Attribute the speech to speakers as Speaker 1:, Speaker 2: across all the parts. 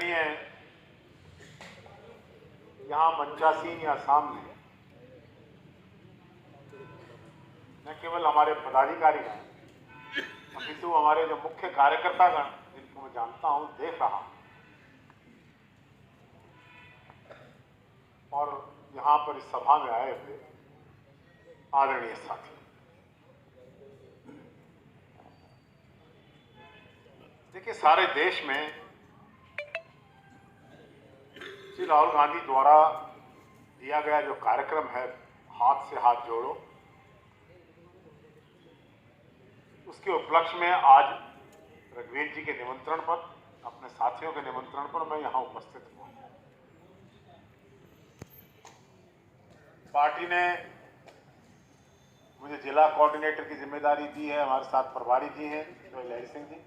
Speaker 1: आदरणीय यहाँ मंचासीन या सामने न केवल हमारे पदाधिकारीगण अपितु हमारे जो मुख्य कार्यकर्तागण जिनको मैं जानता हूं, देख रहा हूं, और यहाँ पर इस सभा में आए हुए आदरणीय साथी, देखिए सारे देश में श्री राहुल गांधी द्वारा दिया गया जो कार्यक्रम है हाथ से हाथ जोड़ो, उसके उपलक्ष्य में आज रघुवीर जी के निमंत्रण पर, अपने साथियों के निमंत्रण पर मैं यहाँ उपस्थित हूँ। पार्टी ने मुझे जिला कोऑर्डिनेटर की जिम्मेदारी दी है, हमारे साथ प्रभारी जी हैं जो लहरी सिंह जी,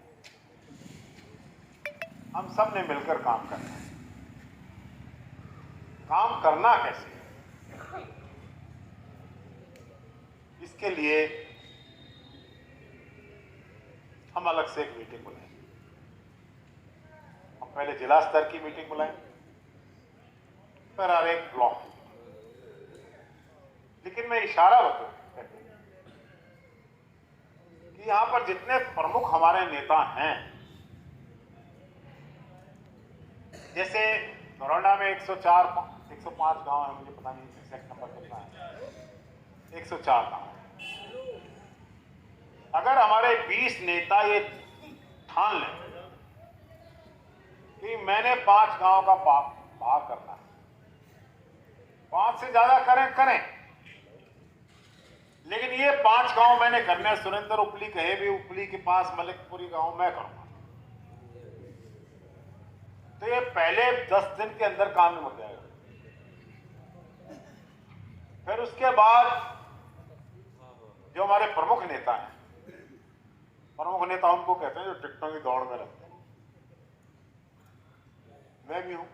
Speaker 1: हम सब ने मिलकर काम करना है। काम करना कैसे, इसके लिए हम अलग से एक मीटिंग बुलाएंगे। हम पहले जिला स्तर की मीटिंग बुलाएंगे, फिर हर एक ब्लॉक, लेकिन मैं इशारा बता कि यहां पर जितने प्रमुख हमारे नेता हैं, जैसे दरौंडा में 105 गांव है, मुझे पता नहीं एग्जैक्ट नंबर कितना है, 104 गांव। अगर हमारे 20 नेता ये ठान लें कि मैंने 5 गांव का भाग करना है, 5 से ज्यादा करें, लेकिन ये 5 गांव मैंने करने हैं। सुरेंद्र उपली कहे भी उपली के पास मलिकपुरी गांव मैं करूंगा, तो ये पहले 10 दिन के अंदर काम में हो जाएगा। फिर उसके बाद जो हमारे प्रमुख नेता हैं, प्रमुख नेता उनको कहते हैं जो टिकटों की दौड़ में रहते हैं, मैं भी हूं,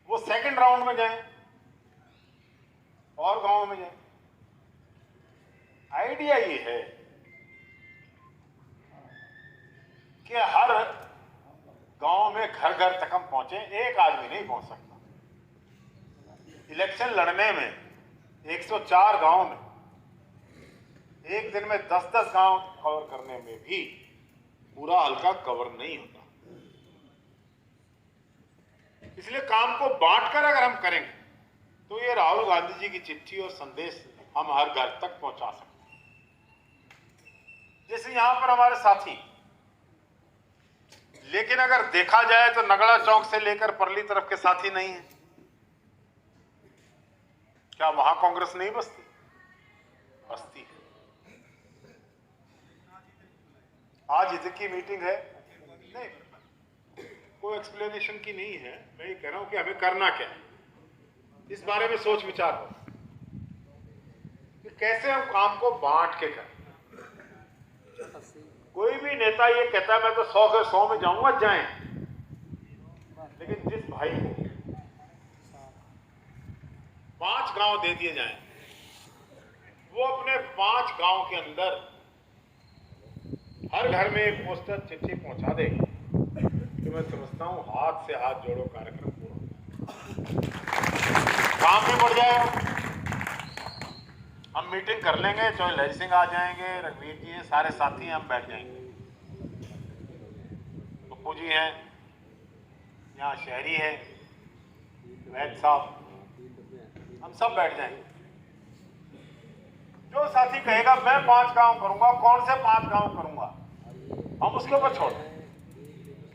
Speaker 1: वो सेकंड राउंड में जाएं और गांव में जाएं। आइडिया ये है कि हर गांव में घर घर तक हम पहुंचे, एक आदमी नहीं पहुंच सकता। इलेक्शन लड़ने में 104 गांव में एक दिन में 10-10 गांव कवर करने में भी पूरा हल्का कवर नहीं होता। इसलिए काम को बांटकर अगर हम करेंगे तो ये राहुल गांधी जी की चिट्ठी और संदेश हम हर घर तक पहुंचा सकते हैं। जैसे यहां पर हमारे साथी, लेकिन अगर देखा जाए तो नगड़ा चौक से लेकर परली तरफ के साथी नहीं है। क्या वहां कांग्रेस नहीं बसती? बसती है। आज इधर की मीटिंग है, नहीं कोई एक्सप्लेनेशन की नहीं है। मैं ये कह रहा हूं कि हमें करना क्या है, इस बारे में सोच विचार हो कि कैसे हम काम को बांट के करें। कोई भी नेता ये कहता है मैं तो 100 के 100 में जाऊंगा, जाएं, लेकिन जिस भाई को 5 गांव दे दिए जाएं, वो अपने 5 गांव के अंदर हर घर में एक पोस्टर चिट्ठी पहुंचा दे, तो मैं समझता हूं हाथ से हाथ जोड़ो कार्यक्रम पूरा काम भी बढ़ जाएगा। हम मीटिंग कर लेंगे, चाहे लहरी सिंह आ जाएंगे, रघुवीर जी हैं, सारे साथी हम बैठ जाएंगे, पप्पू जी हैं, यहाँ शहरी है, वैद साहब, हम सब बैठ जाएंगे। जो साथी कहेगा मैं 5 गांव करूंगा, कौन से 5 गांव करूंगा, हम उसके ऊपर छोड़ दें,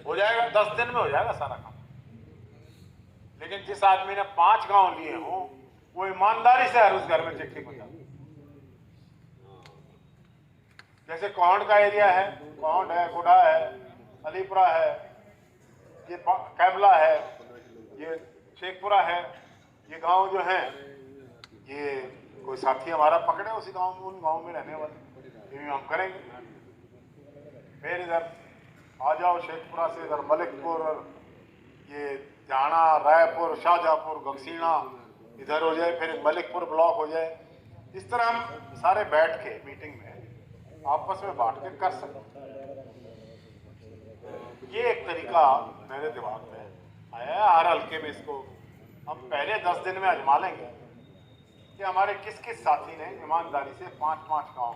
Speaker 1: हो जाएगा 10 दिन में हो जाएगा सारा काम। लेकिन जिस आदमी ने 5 गांव लिए हो, वो ईमानदारी से हर उस घर में चिट्ठी पहुंचा। जैसे कोहंड का एरिया है, कोहंड है, गुड़ा है, अलीपुरा है, ये कैमला है, ये शेखपुरा है, ये गांव जो है, ये कोई साथी हमारा पकड़े उसी गांव में, उन गांव में रहने वाले, ये भी हम करेंगे। फिर इधर आ जाओ शेखपुरा से इधर मलिकपुर, ये जाना, रायपुर, शाहजहांपुर, गगसीना इधर हो जाए, फिर मलिकपुर ब्लॉक हो जाए। इस तरह हम सारे बैठ के मीटिंग में आपस में बांट के कर सकते हैं। ये एक तरीका मेरे दिमाग में आया है। हर हल्के में इसको हम पहले 10 दिन में आजमा लेंगे कि हमारे किस किस साथी ने ईमानदारी से 5-5 गाँव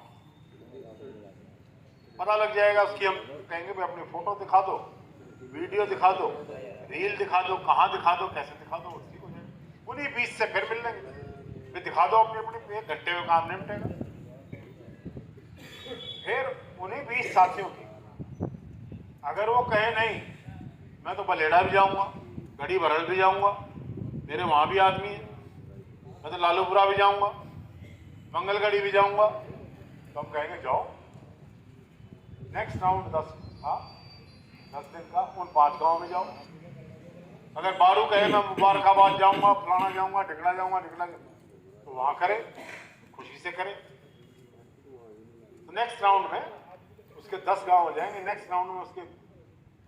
Speaker 1: पता लग जाएगा। उसकी हम कहेंगे भाई अपनी फोटो दिखा दो, वीडियो दिखा दो, रील दिखा दो, कहाँ दिखा दो, कैसे दिखा दो, उसकी को जाए। उन्हीं 20 से फिर मिल लेंगे, फिर दिखा दो अपनी अपनी, 1 घंटे में काम निपटेगा। फिर उन्हीं 20 साथियों की अगर वो कहे नहीं मैं तो बलेड़ा भी जाऊंगा, गढ़ी भरल भी जाऊंगा, मेरे वहां भी आदमी है, मैं तो लालूपुरा भी जाऊंगा, मंगलगढ़ी भी जाऊंगा, तो हम कहेंगे जाओ। नेक्स्ट राउंड 10 दिन का उन 5 गाँव में जाओ। अगर बारू कहे मैं मुबारकाबाद जाऊंगा, फलाना जाऊंगा, ढिकड़ा जाऊंगा, तो वहां करे, खुशी से करे। तो नेक्स्ट राउंड में उसके 10 गांव हो जाएंगे, नेक्स्ट राउंड में उसके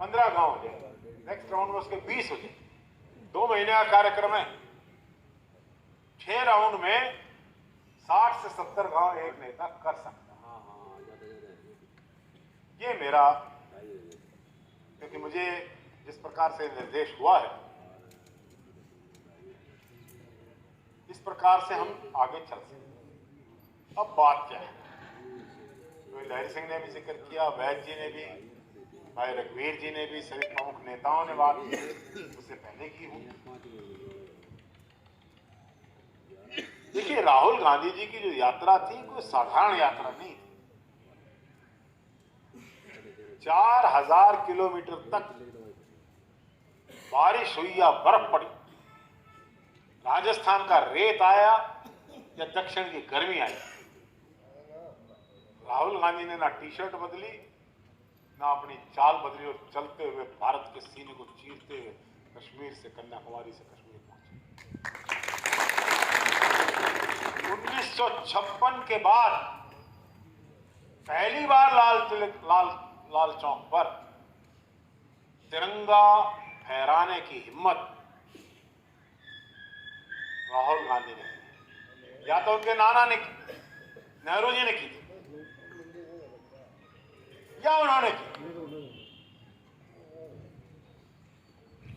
Speaker 1: 15 गांव हो जाएंगे, नेक्स्ट राउंड में उसके 20 हो जाएंगे। 2 महीने का कार्यक्रम है। 6 राउंड में 60 से 70 गांव एक नेता कर सकता है। ये मेरा, क्योंकि मुझे जिस प्रकार से निर्देश हुआ है इस प्रकार से हम आगे चल सकते। अब बात क्या है, तो लहरी सिंह ने भी जिक्र किया, वैद्य जी ने भी, भाई रघुवीर जी ने भी, सभी प्रमुख नेताओं ने बात की, उससे पहले की हूं। देखिए राहुल गांधी जी की जो यात्रा थी कोई साधारण यात्रा नहीं थी। 4000 किलोमीटर तक बारिश हुई या बर्फ पड़ी, राजस्थान का रेत आया या दक्षिण की गर्मी आई, राहुल गांधी ने ना टी शर्ट बदली ना अपनी चाल बदली और चलते हुए भारत के सीने को चीरते हुए कश्मीर से, कन्याकुमारी से कश्मीर पहुंचे। 1956 के बाद पहली बार लाल चौक पर तिरंगा फहराने की हिम्मत राहुल गांधी ने की, या तो उनके नाना ने की, नेहरू जी ने की थी, या उन्होंने की।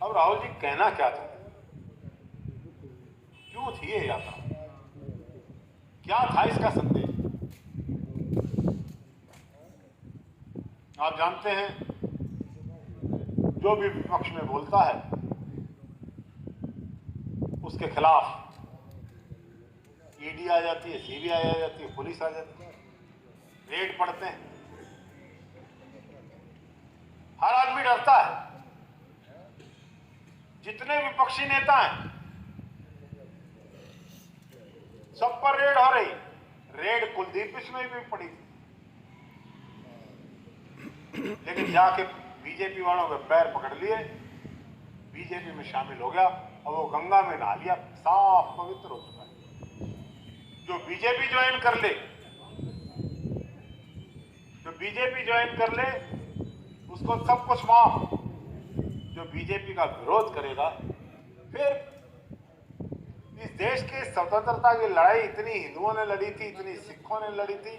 Speaker 1: अब राहुल जी कहना क्या चाहते, क्यों थी ये यात्रा, क्या था इसका संदेश? आप जानते हैं जो भी विपक्ष में बोलता है उसके खिलाफ ईडी आ जाती है, सीबीआई आ जाती है, पुलिस आ जाती है, रेड पड़ते हैं, हर आदमी डरता है। जितने विपक्षी नेता हैं सब पर रेड हो रही। रेड कुलदीप बिश्नोई में भी पड़ी थी, लेकिन जाके बीजेपी वालों के पैर पकड़ लिए, बीजेपी में शामिल हो गया और वो गंगा में नहा लिया, साफ पवित्र हो चुका है। जो बीजेपी ज्वाइन कर ले, उसको सब कुछ माफ। जो बीजेपी का विरोध करेगा, फिर इस देश की स्वतंत्रता की लड़ाई इतनी हिंदुओं ने लड़ी थी, इतनी सिखों ने लड़ी थी,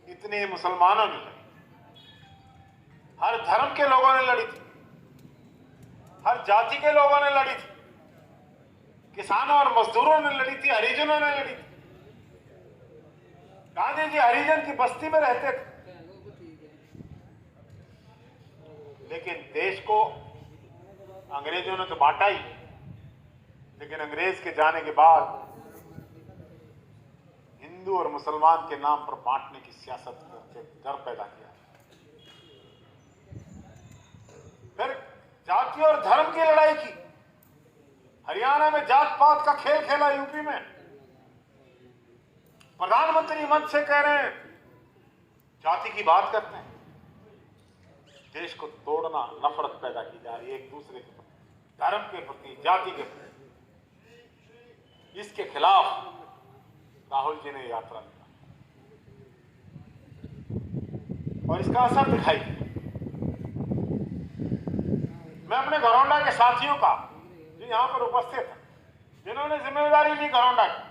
Speaker 1: इतने मुसलमानों ने लड़ी, हर धर्म के लोगों ने लड़ी थी, हर जाति के लोगों ने लड़ी थी, किसानों और मजदूरों ने लड़ी थी, हरिजनों ने लड़ी थी। गांधी जी हरिजन की बस्ती में रहते थे, लेकिन देश को अंग्रेजों ने तो बांटा ही, लेकिन अंग्रेज के जाने के बाद हिंदू और मुसलमान के नाम पर बांटने की सियासत करके डर पैदा किया। फिर जाति और धर्म की लड़ाई की, हरियाणा में जात पात का खेल खेला, यूपी में प्रधानमंत्री मंच से कह रहे हैं जाति की बात करते हैं। देश को तोड़ना, नफरत पैदा की जा रही है एक दूसरे के प्रति, धर्म के प्रति, जाति के प्रति। इसके खिलाफ राहुल जी ने यात्रा की और इसका असर दिखाई दिया। मैं अपने घरौंडा के साथियों का जो यहां पर उपस्थित है, जिन्होंने जिम्मेदारी ली घरौंडा की,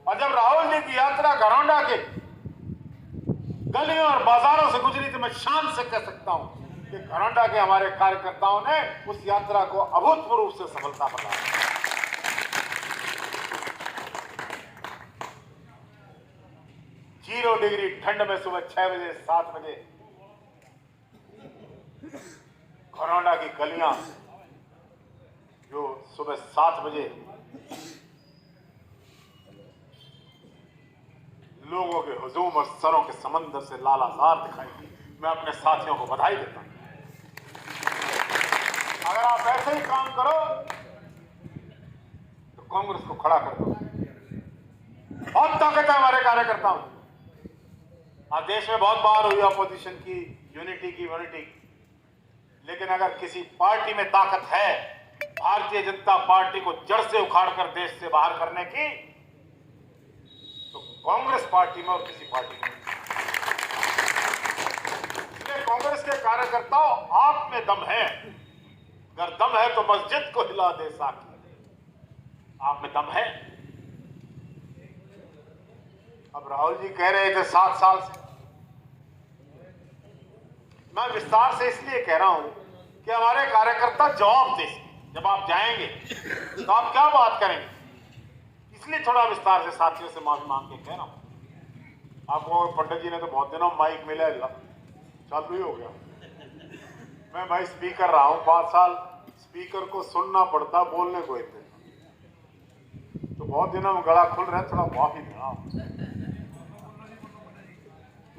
Speaker 1: और जब राहुल जी की यात्रा घरौंडा के गलियों और बाजारों से गुजरी तो मैं शान से कह सकता हूं कि घरौंडा के हमारे कार्यकर्ताओं ने उस यात्रा को अभूतपूर्व रूप से सफलता बताया। 0 डिग्री ठंड में सुबह 6 बजे 7 बजे घरौंडा की गलियां जो सुबह 7 बजे लोगों के हुजूम और सरों के समंदर से लालाजार दिखाई दी। मैं अपने साथियों को बधाई देता हूं। अगर आप ऐसे ही काम करो तो कांग्रेस को खड़ा कर दो। बहुत ताकत है हमारे कार्यकर्ताओं। आज देश में बहुत बार हुई अपोजिशन की यूनिटी की यूनिटी, लेकिन अगर किसी पार्टी में ताकत है भारतीय जनता पार्टी को जड़ से उखाड़कर देश से बाहर करने की, तो कांग्रेस पार्टी में और किसी पार्टी में। इसलिए कांग्रेस के कार्यकर्ताओं, आप में दम है। अगर दम है तो मस्जिद को हिला दे साकी। आप में दम है। अब राहुल जी कह रहे थे 7 साल से, मैं विस्तार से इसलिए कह रहा हूं कि हमारे कार्यकर्ता जवाब दे। जब आप जाएंगे तो आप क्या बात करेंगे, इसलिए थोड़ा विस्तार से साथियों से माफी मांग के कह रहा हूं। आपको पंडित जी ने तो बहुत दिनों माइक मिला, चालू ही हो गया। मैं भाई स्पीकर रहा हूं 5 साल, स्पीकर को सुनना पड़ता, बोलने को इतने, तो बहुत दिनों में गला खुल रहा है, थोड़ा माफी देना।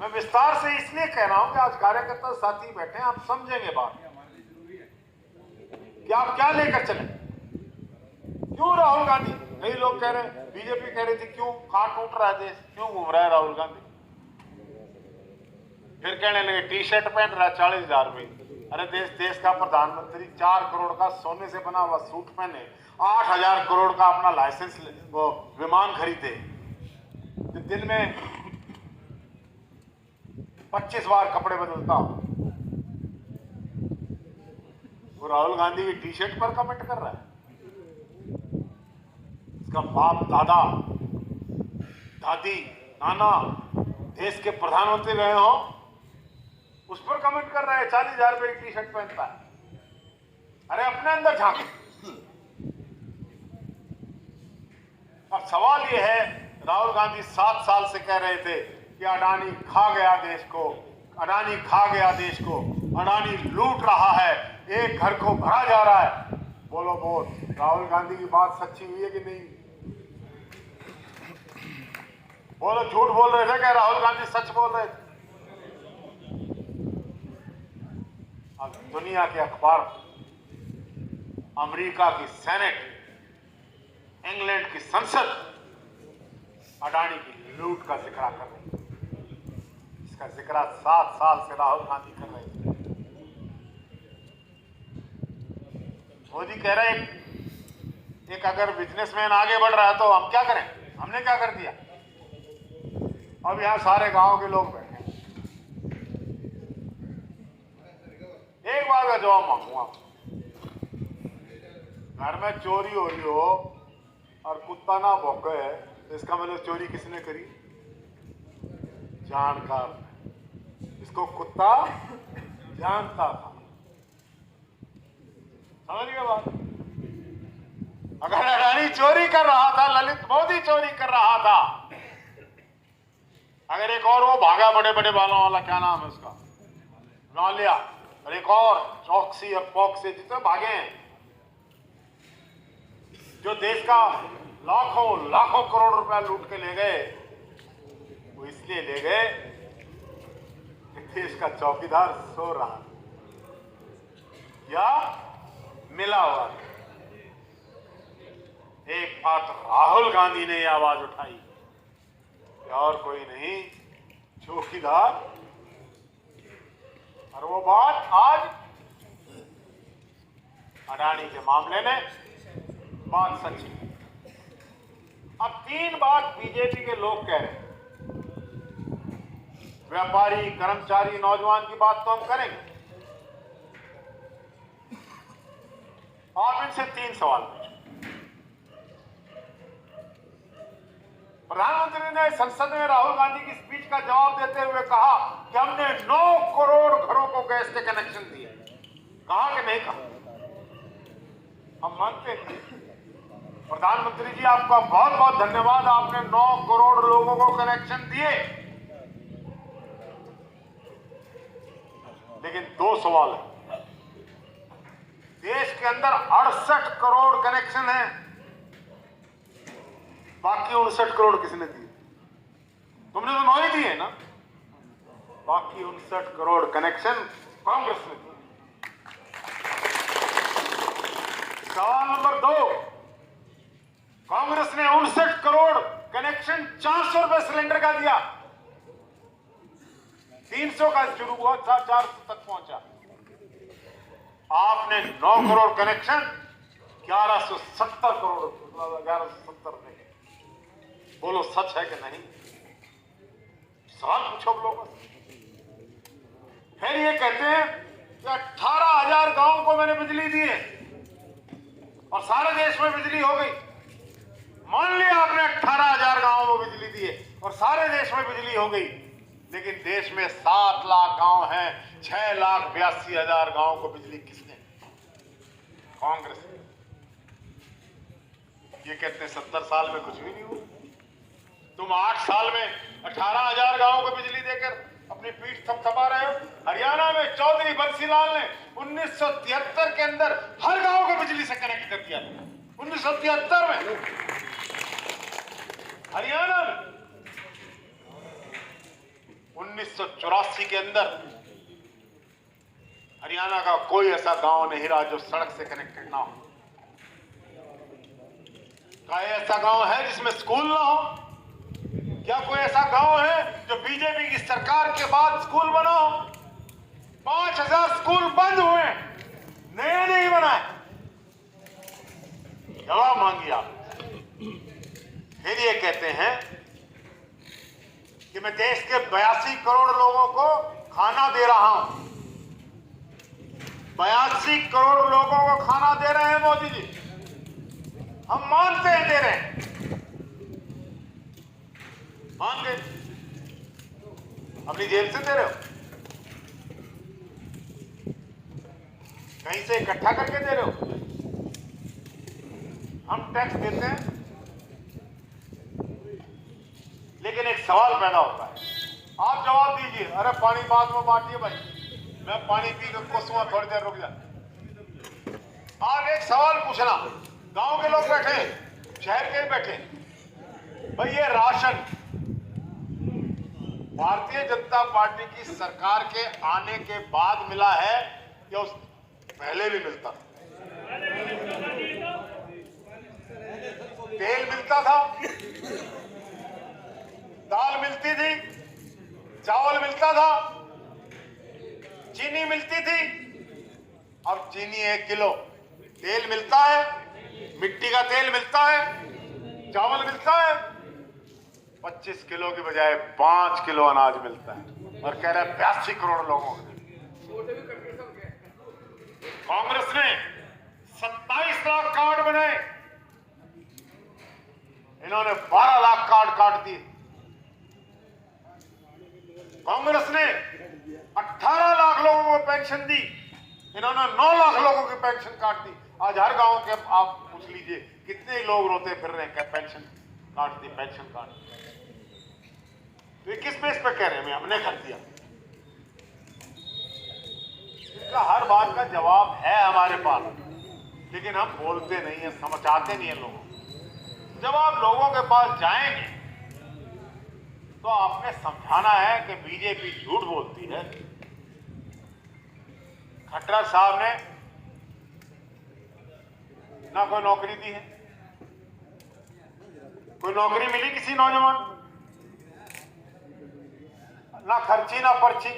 Speaker 1: मैं विस्तार से इसलिए कह रहा हूं कि आज कार्यकर्ता साथी बैठे हैं, आप समझेंगे बात कि आप क्या लेकर चले। क्यों राहुल गांधी, कई लोग कह रहे हैं, बीजेपी कह रही थी क्यों कहां टूट रहा है देश, क्यों घूम रहा है राहुल गांधी। फिर कहने लगे टी शर्ट पहन रहा है 40,000 में। अरे देश का प्रधानमंत्री 4 करोड़ का सोने से बना हुआ सूट पहने, 8,000 करोड़ का अपना लाइसेंस वो विमान खरीदे, दिन में 25 बार कपड़े बदलता हो, वो राहुल गांधी की टी शर्ट पर कमेंट कर रहा है। इसका बाप दादा दादी नाना देश के प्रधानमंत्री रहे हो, उस पर कमेंट कर रहा है 40,000 रुपए की टी शर्ट पहनता है। अरे अपने अंदर झांक। अब सवाल यह है, राहुल गांधी 7 साल से कह रहे थे कि अडानी खा गया देश को, अडानी खा गया देश को, अडानी लूट रहा है, एक घर को भरा जा रहा है। बोलो बोल, राहुल गांधी की बात सच्ची हुई है कि नहीं? बोलो, झूठ बोल रहे थे क्या राहुल गांधी सच बोल रहे थे? अब दुनिया के अखबार, अमेरिका की सेनेट, इंग्लैंड की संसद अडानी की लूट का जिक्र कर रही है। इसका जिक्र 7 साल से राहुल गांधी कर रहे थे। मोदी कह रहे एक अगर बिजनेसमैन आगे बढ़ रहा है तो हम क्या करें, हमने क्या कर दिया। अब यहां सारे गांव के लोग बैठे हैं। एक बार का जवाब मांगूंगा, घर में चोरी हो रही हो और कुत्ता ना भौंके तो इसका मतलब चोरी किसने करी? जानकार। इसको कुत्ता जानता था। समझ गए बात? अगर अडानी चोरी कर रहा था, ललित मोदी चोरी कर रहा था, अगर एक और वो भागा बड़े बड़े बालों वाला, क्या नाम है उसका, नौलिया, और एक और चौकसी और पॉक्सी, जितने भागे हैं, जो देश का लाखों लाखों करोड़ रुपया लूट के ले गए, वो इसलिए ले गए कि देश का चौकीदार सो रहा या मिला हुआ। एक बात राहुल गांधी ने आवाज उठाई, और कोई नहीं, चौकीदार। और वो बात आज अडानी के मामले में बात सच्ची। अब 3 बात बीजेपी के लोग कह रहे हैं। व्यापारी, कर्मचारी, नौजवान की बात तो हम करेंगे। आप इनसे 3 सवाल पूछें। प्रधानमंत्री ने संसद में राहुल गांधी की स्पीच का जवाब देते हुए कहा कि हमने 9 करोड़ घरों को गैस के कनेक्शन दिए। कहा कि नहीं कहा? हम मानते हैं प्रधानमंत्री जी, आपका बहुत बहुत धन्यवाद, आपने 9 करोड़ लोगों को कनेक्शन दिए। लेकिन 2 सवाल है। देश के अंदर 68 करोड़ कनेक्शन है, बाकी 59 करोड़ किसने दिए? तुमने तो 9 ही दिए ना। बाकी 59 करोड़ कनेक्शन कांग्रेस ने दिए। सवाल नंबर 2, कांग्रेस ने 59 करोड़ कनेक्शन 400 रुपए सिलेंडर का दिया। 300 का शुरू हुआ था, 400 तक पहुंचा। आपने 9 करोड़ कनेक्शन 1170 करोड़ 1170 में। बोलो सच है कि नहीं? सवाल पूछो लोगों से। फिर ये कहते हैं कि 18,000 गांव को मैंने बिजली दी है और सारे देश में बिजली हो गई। मान लिया आपने 18,000 गांवों को बिजली दी है और सारे देश में बिजली हो गई, लेकिन देश में 7 लाख गांव हैं, 6,82,000 गांव को बिजली किसने? कांग्रेस ने। ये कहते हैं 70 साल में कुछ भी नहीं हुआ। तुम 8 साल में 18,000 गांवों को बिजली देकर अपनी पीठ थपथपा रहे हो। हरियाणा में चौधरी बंसीलाल ने 1973 के अंदर हर गांव को बिजली से कनेक्ट कर दिया। 1973 में हरियाणा में। 1984 के अंदर हरियाणा का कोई ऐसा गांव नहीं रहा जो सड़क से कनेक्टेड ना हो। क्या ऐसा गांव है जिसमें स्कूल ना हो? क्या कोई ऐसा गांव है जो बीजेपी की सरकार के बाद स्कूल बना हो? 5,000 स्कूल बंद हुए, नए नहीं बनाए। जवाब मांगिए आप। फिर ये कहते हैं कि मैं देश के 82 करोड़ लोगों को खाना दे रहा हूं। 82 करोड़ लोगों को खाना दे रहे हैं मोदी जी। हम मानते हैं दे रहे हैं, मान गए। अपनी जेब से दे रहे हो, कहीं से इकट्ठा करके दे रहे हो? हम टैक्स देते हैं, लेकिन एक सवाल पैदा होता है। आप जवाब दीजिए। अरे पानी बाद में बांटिए भाई, मैं पानी पी कर कोसूंगा, थोड़ी देर रुक जा। आप एक सवाल पूछना, गांव के लोग बैठे, शहर के बैठे, भाई ये राशन भारतीय जनता पार्टी की सरकार के आने के बाद मिला है या उस पहले भी मिलता? तेल मिलता था, दाल मिलती थी, चावल मिलता था, चीनी मिलती थी। अब चीनी 1 किलो, तेल मिलता है, मिट्टी का तेल मिलता है, चावल मिलता है। 25 किलो की बजाय 5 किलो अनाज मिलता है और कह रहा है 82 करोड़ लोगों को। कांग्रेस ने 27 लाख कार्ड बनाए, इन्होंने 12 लाख कार्ड काट दिए। कांग्रेस ने 18 लाख लोगों को पेंशन दी, इन्होंने 9 लाख लोगों की पेंशन काट दी। आज हर गांव के आप पूछ लीजिए कितने लोग रोते फिर रहे हैं, पेंशन काट दी, पेंशन काट दी। तो ये किस बेस पे कह रहे हैं हमने कर दिया? इसका हर बात का जवाब है हमारे पास, लेकिन हम बोलते नहीं है, समझाते नहीं है लोगों को। जब आप लोगों के पास जाएंगे तो आपने समझाना है कि बीजेपी झूठ बोलती है। खट्टर साहब ने ना कोई नौकरी दी है, कोई नौकरी मिली किसी नौजवान, ना खर्ची ना पर्ची।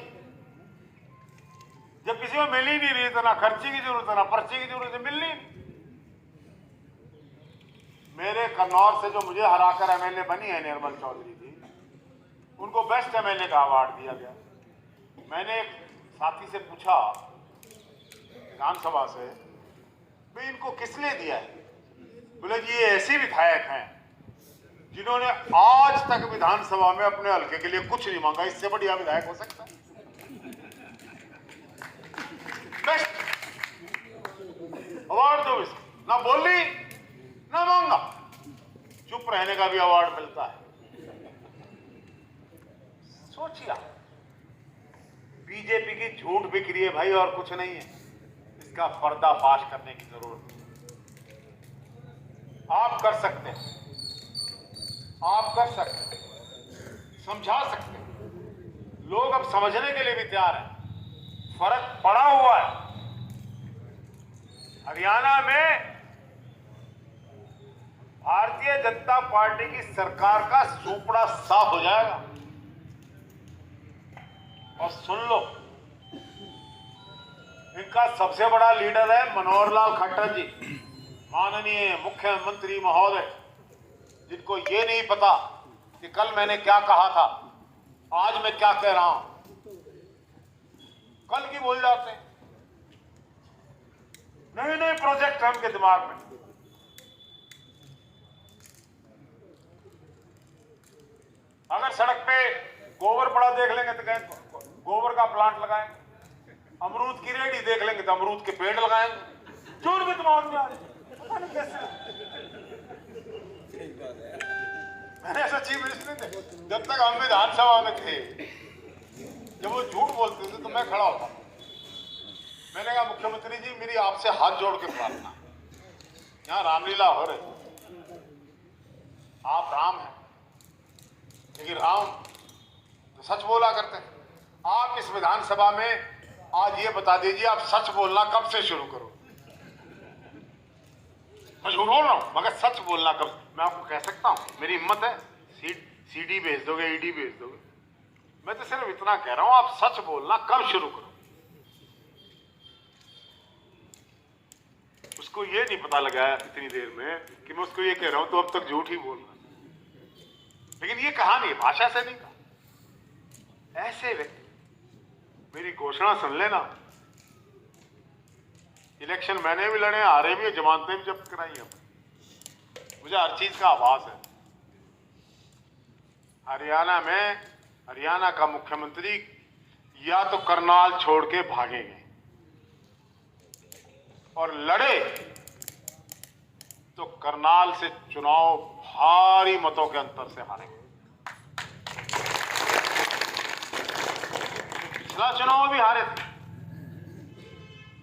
Speaker 1: जब किसी को मिल ही नहीं रही तो ना खर्ची की जरूरत है ना पर्ची की जरूरत है, मिलनी। मेरे कन्नौर से जो मुझे हराकर एमएलए बनी है निर्मल चौधरी जी, उनको बेस्ट एमएलए का अवार्ड दिया गया। मैंने एक साथी से पूछा विधानसभा से, भाई इनको किस लिए दिया है? बोले जी ये ऐसे विधायक हैं जिन्होंने आज तक विधानसभा में अपने हल्के के लिए कुछ नहीं मांगा, इससे बढ़िया विधायक हो सकता है? बेस्ट अवार्ड दो इसको, ना बोली ना मांगा, चुप रहने का भी अवार्ड मिलता है। सोचिए, बीजेपी की झूठ बिक्री है भाई, और कुछ नहीं है। इसका पर्दाफाश करने की जरूरत है। आप कर सकते हैं, आप कर सकते हैं, समझा सकते हैं। लोग अब समझने के लिए भी तैयार हैं। फर्क पड़ा हुआ है। हरियाणा में भारतीय जनता पार्टी की सरकार का सूपड़ा साफ हो जाएगा। और सुन लो, इनका सबसे बड़ा लीडर है मनोहर लाल खट्टर जी, माननीय मुख्यमंत्री महोदय, जिनको ये नहीं पता कि कल मैंने क्या कहा था, आज मैं क्या कह रहा हूं। कल की भूल जाते हैं। नए नए प्रोजेक्ट हैं उनके दिमाग में। अगर सड़क पे गोबर पड़ा देख लेंगे तो कहेंगे गोबर का प्लांट लगाएंगे। अमरूद की रेहड़ी देख लेंगे तो अमरूद के पेड़ लगाएंगे। जोर भी दिमाग में आ रही है, पता नहीं कैसे। मैंने ऐसा चीफ मिनिस्टर नहीं थे जब तक हम विधानसभा में थे। जब वो झूठ बोलते थे तो मैं खड़ा होता। मैंने कहा मुख्यमंत्री जी, मेरी आपसे हाथ जोड़ के प्रार्थना, यहाँ रामलीला हो रही, आप राम हैं, लेकिन राम तो सच बोला करते हैं। आप इस विधानसभा में आज ये बता दीजिए, आप सच बोलना कब से शुरू करो। मैं झूठ बोल रहा हूं, मगर सच बोलना कब। मैं आपको कह सकता हूं, मेरी हिम्मत है, सीडी भेज दोगे, ईडी भेज दोगे। मैं तो सिर्फ इतना कह रहा हूं, आप सच बोलना कब शुरू करो। उसको ये नहीं पता लगा इतनी देर में कि मैं उसको ये कह रहा हूं तो अब तक झूठ ही बोल रहा। लेकिन ये कहानी भाषा से नहीं कहा। ऐसे व्यक्ति, मेरी घोषणा सुन लेना, इलेक्शन मैंने भी लड़े, हारे भी, जमानतें भी जब्त कराई हैं। मुझे हर चीज का आभास है। हरियाणा में हरियाणा का मुख्यमंत्री या तो करनाल छोड़ के भागेंगे और लड़े तो करनाल से चुनाव भारी मतों के अंतर से हारेंगे। पिछला चुनाव भी हारे थे।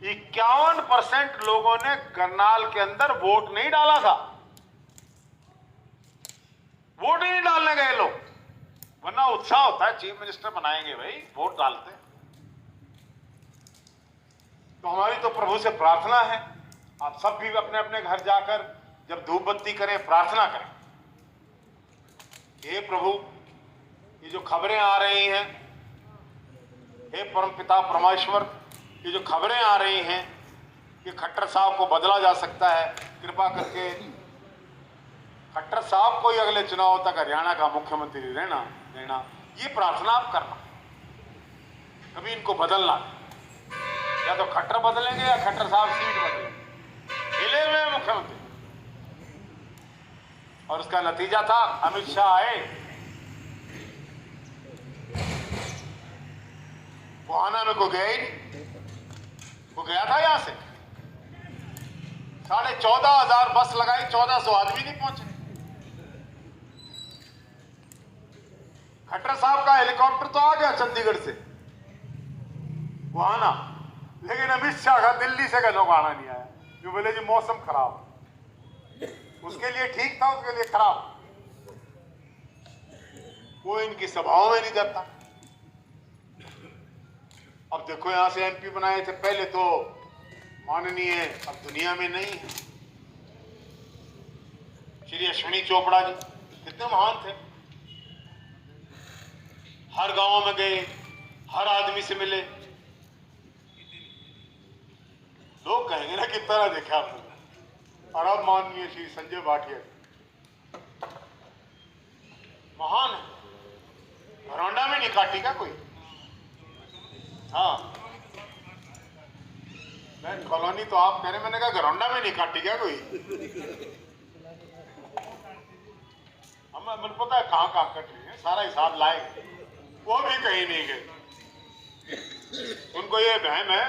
Speaker 1: 51% लोगों ने करनाल के अंदर वोट नहीं डाला था। वोट नहीं डालने गए लोग, वरना उत्साह होता है चीफ मिनिस्टर बनाएंगे भाई, वोट डालते हैं। तो हमारी तो प्रभु से प्रार्थना है, आप सब भी अपने अपने घर जाकर जब धूप बत्ती करें, प्रार्थना करें, हे प्रभु, ये जो खबरें आ रही हैं, हे परमपिता परमेश्वर, ये जो खबरें आ रही हैं कि खट्टर साहब को बदला जा सकता है, कृपा करके खट्टर साहब को ही अगले चुनाव तक हरियाणा का मुख्यमंत्री देना, ये प्रार्थना आप करना। कभी इनको बदलना, या तो खट्टर बदलेंगे या खट्टर साहब सीट बदलेंगे, मिले हुए मुख्यमंत्री। और उसका नतीजा था अमित शाह आए, गोहाना में को गया ही नहीं, वो गया था यहां से 14,500 बस लगाई, 1400 आदमी नहीं पहुंचे। खट्टर साहब का हेलीकॉप्टर तो आ गया चंडीगढ़ से गोहाना, लेकिन अमित शाह का दिल्ली से गोहाना नहीं आया। जो बोले जी मौसम खराब, उसके लिए ठीक था, उसके लिए खराब। वो इनकी सभाओं में नहीं जाता। अब देखो, यहां से एमपी बनाए थे पहले तो माननीय, अब दुनिया में नहीं है, श्री अश्विनी चोपड़ा जी, कितने महान थे। हर गांव में गए, हर आदमी से मिले। लोग कहेंगे ना कितना ना देखा आपने। और अब माननीय श्री संजय भाटिया महान है। घरौंडा में नहीं काटी क्या कोई? हाँ, मैं कॉलोनी तो आप कह रहे, मैंने कहा घरौंडा में नहीं काटी क्या कोई? हम मुझे पता है कहाँ कहाँ कट रही है, सारा हिसाब लाएंगे, वो भी कहीं नहीं गए। उनको ये वहम है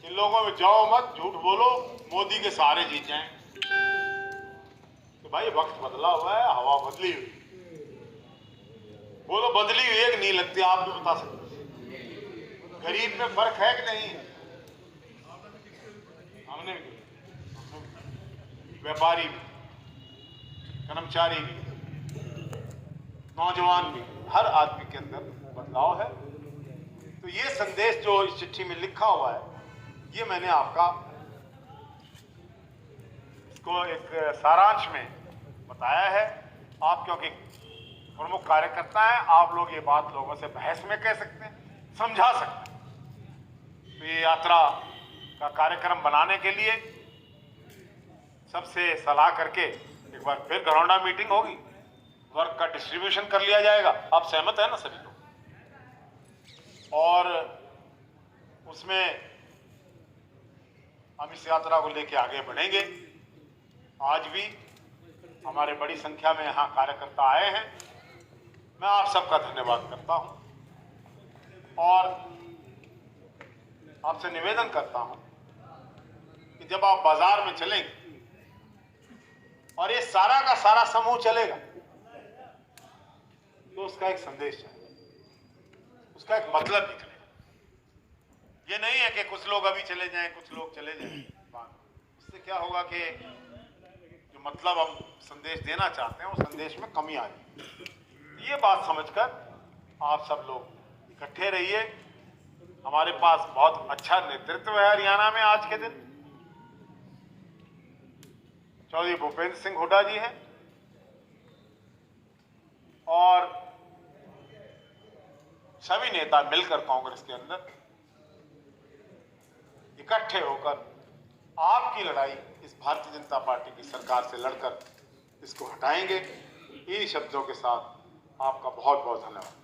Speaker 1: इन लोगों में, जाओ मत, झूठ बोलो, मोदी के सहारे जीत जाएं। तो भाई वक्त बदला हुआ है, हवा बदली हुई, वो तो बदली हुई है कि नहीं लगती, आप भी बता सकते हैं। गरीब में फर्क है कि नहीं? हमने भी, व्यापारी भी, कर्मचारी भी, नौजवान भी, हर आदमी के अंदर बदलाव है। तो ये संदेश जो इस चिट्ठी में लिखा हुआ है, ये मैंने आपका इसको एक सारांश में बताया है। आप क्योंकि प्रमुख कार्यकर्ता हैं, आप लोग ये बात लोगों से बहस में कह सकते हैं, समझा सकते हैं। तो ये यात्रा का कार्यक्रम बनाने के लिए सबसे सलाह करके एक बार फिर घरौंडा मीटिंग होगी, वर्क का डिस्ट्रीब्यूशन कर लिया जाएगा। आप सहमत है ना सभी लोग? और उसमें हम इस यात्रा को लेके आगे बढ़ेंगे। आज भी हमारे बड़ी संख्या में यहाँ कार्यकर्ता आए हैं, मैं आप सबका धन्यवाद करता हूँ और आपसे निवेदन करता हूँ कि जब आप बाजार में चलेंगे और ये सारा का सारा समूह चलेगा तो उसका एक संदेश है, उसका एक मतलब निकलेगा। ये नहीं है कि कुछ लोग अभी चले जाएं, कुछ लोग चले जाएं। उससे क्या होगा कि जो मतलब हम संदेश देना चाहते हैं, वो संदेश में कमी आ जाएगी। ये बात समझकर आप सब लोग इकट्ठे रहिए। हमारे पास बहुत अच्छा नेतृत्व है हरियाणा में आज के दिन। चौधरी भूपेंद्र सिंह हुड्डा जी हैं और सभी नेता मिलकर कांग्रेस के अंदर इकट्ठे होकर आपकी लड़ाई इस भारतीय जनता पार्टी की सरकार से लड़कर इसको हटाएंगे। इन शब्दों के साथ आपका बहुत बहुत धन्यवाद।